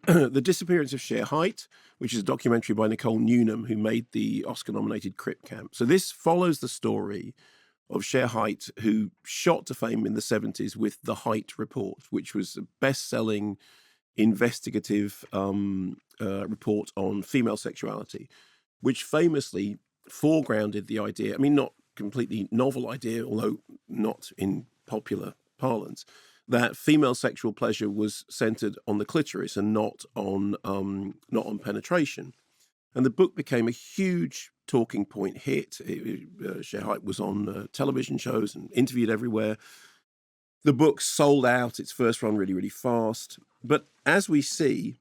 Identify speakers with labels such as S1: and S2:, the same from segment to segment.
S1: The Disappearance of Shere Hite, which is a documentary by Nicole Newnham, who made the Oscar-nominated Crip Camp. So this follows the story of Shere Hite, who shot to fame in the 70s with the Hite Report, which was a best-selling investigative report on female sexuality, which famously foregrounded the idea, I mean, not completely novel idea, although not in popular parlance, that female sexual pleasure was centered on the clitoris and not on penetration. And the book became a huge talking point hit. Shere Hite was on television shows and interviewed everywhere. The book sold out its first run really, really fast. But as we see,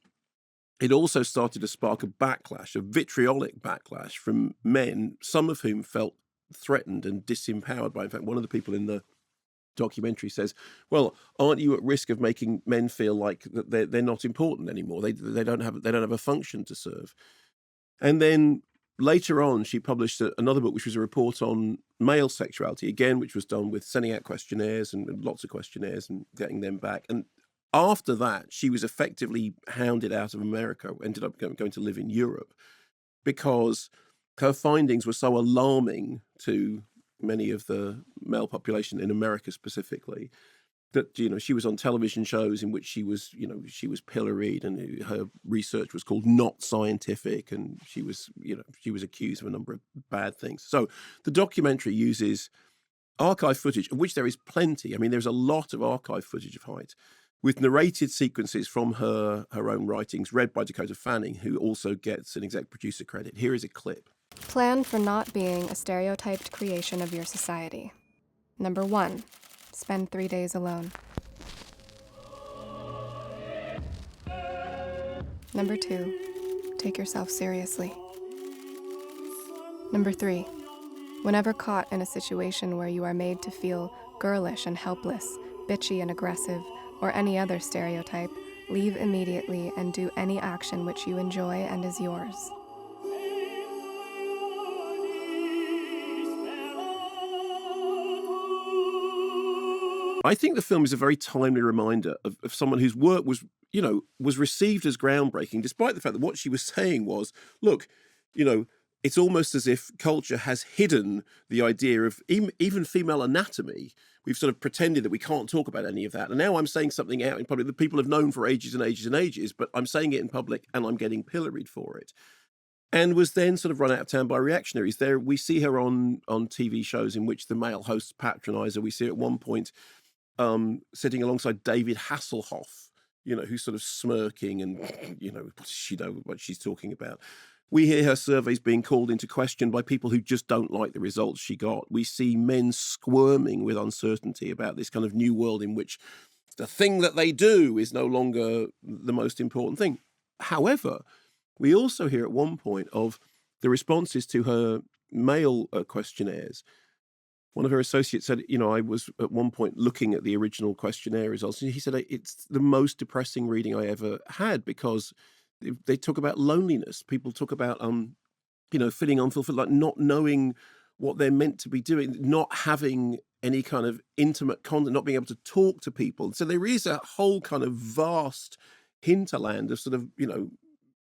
S1: it also started to spark a backlash, a vitriolic backlash from men, some of whom felt threatened and disempowered by. In fact, one of the people in the documentary says, well, aren't you at risk of making men feel like that they're not important anymore? They don't have a function to serve. And then later on, she published another book, which was a report on male sexuality, again, which was done with sending out questionnaires and lots of questionnaires and getting them back. And after that, she was effectively hounded out of America, ended up going to live in Europe, because her findings were so alarming to many of the male population in America specifically, that, she was on television shows in which she was pilloried, and her research was called not scientific, and she was accused of a number of bad things. So the documentary uses archive footage, of which there is plenty. I mean, there's a lot of archive footage of Hite, with narrated sequences from her own writings, read by Dakota Fanning, who also gets an exec producer credit. Here is a clip.
S2: Plan for not being a stereotyped creation of your society. Number 1, spend 3 days alone. Number 2, take yourself seriously. Number 3, whenever caught in a situation where you are made to feel girlish and helpless, bitchy and aggressive, or any other stereotype, leave immediately and do any action which you enjoy and is yours.
S1: I think the film is a very timely reminder of someone whose work was received as groundbreaking, despite the fact that what she was saying was, look, it's almost as if culture has hidden the idea of even female anatomy. We've sort of pretended that we can't talk about any of that. And now I'm saying something out in public that people have known for ages and ages and ages, but I'm saying it in public and I'm getting pilloried for it. And was then sort of run out of town by reactionaries. There, we see her on TV shows in which the male hosts patronize her. We see her at one point sitting alongside David Hasselhoff, who's sort of smirking and, does she know what she's talking about? We hear her surveys being called into question by people who just don't like the results she got. We see men squirming with uncertainty about this kind of new world in which the thing that they do is no longer the most important thing. However, we also hear at one point of the responses to her male questionnaires. One of her associates said, I was at one point looking at the original questionnaire results, and he said, it's the most depressing reading I ever had, because they talk about loneliness. People talk about, feeling unfulfilled, like not knowing what they're meant to be doing, not having any kind of intimate contact, not being able to talk to people. So there is a whole kind of vast hinterland of sort of,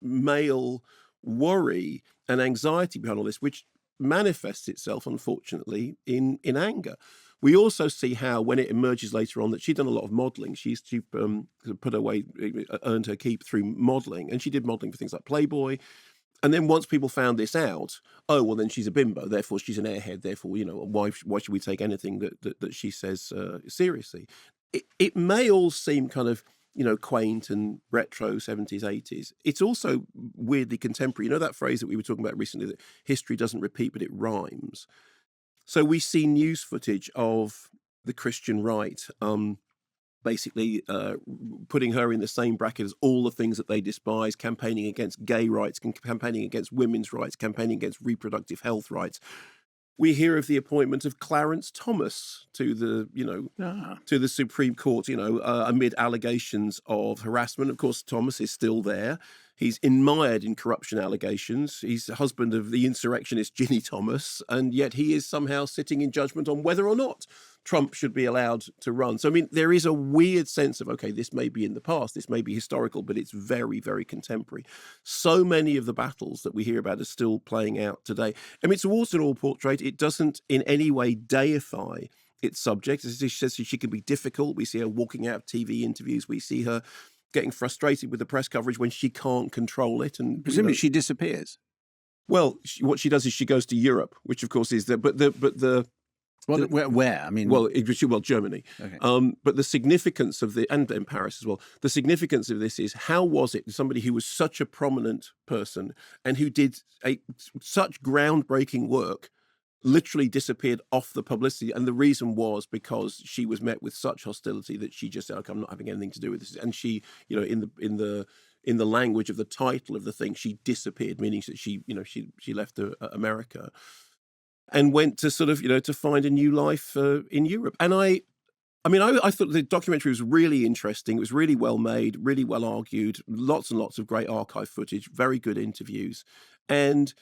S1: male worry and anxiety behind all this, which manifests itself, unfortunately, in anger. We also see how, when it emerges later on, that she'd done a lot of modelling. She put her way, earned her keep through modelling, and she did modelling for things like Playboy. And then once people found this out, oh, well, then she's a bimbo, therefore she's an airhead, therefore, why should we take anything that she says seriously? It may all seem kind of, quaint and retro 70s, 80s. It's also weirdly contemporary. That phrase that we were talking about recently, that history doesn't repeat, but it rhymes. So we see news footage of the Christian right, basically putting her in the same bracket as all the things that they despise, campaigning against gay rights, campaigning against women's rights, campaigning against reproductive health rights. We hear of the appointment of Clarence Thomas to the Supreme Court, amid allegations of harassment. Of course, Thomas is still there. He's mired in corruption allegations. He's the husband of the insurrectionist Ginny Thomas, and yet he is somehow sitting in judgment on whether or not Trump should be allowed to run. So, I mean, there is a weird sense of, okay, this may be in the past, this may be historical, but it's very, very contemporary. So many of the battles that we hear about are still playing out today. I mean, it's a waterfall portrait. It doesn't in any way deify its subject. As she says, she can be difficult. We see her walking out of TV interviews. We see her getting frustrated with the press coverage when she can't control it. And
S3: presumably she disappears.
S1: Well, what she does is she goes to Europe, which of course is
S3: where? I mean,
S1: well, Germany.
S3: Okay.
S1: But the significance of and in Paris as well. The significance of this is, how was it somebody who was such a prominent person and who did such groundbreaking work literally disappeared off the publicity? And the reason was because she was met with such hostility that she just said, "Okay, I'm not having anything to do with this." And she, in the language of the title of the thing, she disappeared, meaning that she left America and went to sort of, to find a new life in Europe. And I thought the documentary was really interesting. It was really well made, really well argued, lots and lots of great archive footage, very good interviews. And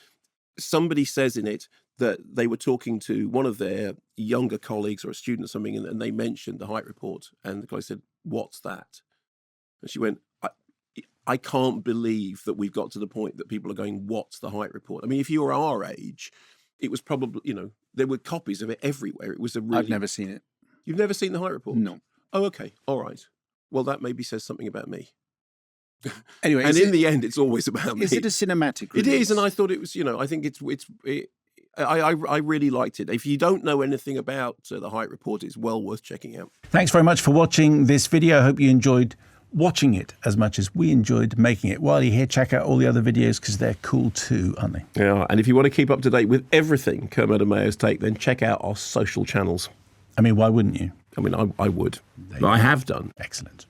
S1: somebody says in it that they were talking to one of their younger colleagues or a student or something, and they mentioned the Hite Report. And the guy said, "What's that?" And she went, I can't believe that we've got to the point that people are going, "What's the Hite Report?" I mean, if you were our age, it was probably, there were copies of it everywhere. It was a really...
S3: I've never seen it.
S1: You've never seen the Hite Report?
S3: No.
S1: Oh, okay. All right. Well, that maybe says something about me.
S3: Anyway,
S1: and in the end, it's always about me.
S3: Is it a cinematic release?
S1: It is, and I thought it was, I think I really liked it. If you don't know anything about the Hite Report, it's well worth checking out.
S4: Thanks very much for watching this video. I hope you enjoyed watching it as much as we enjoyed making it. While you're here, check out all the other videos because they're cool too, aren't they?
S1: Yeah, and if you want to keep up to date with everything Kermode and Mayo's take, then check out our social channels.
S4: I mean, why wouldn't you?
S1: I mean, I would. I have done.
S4: Excellent.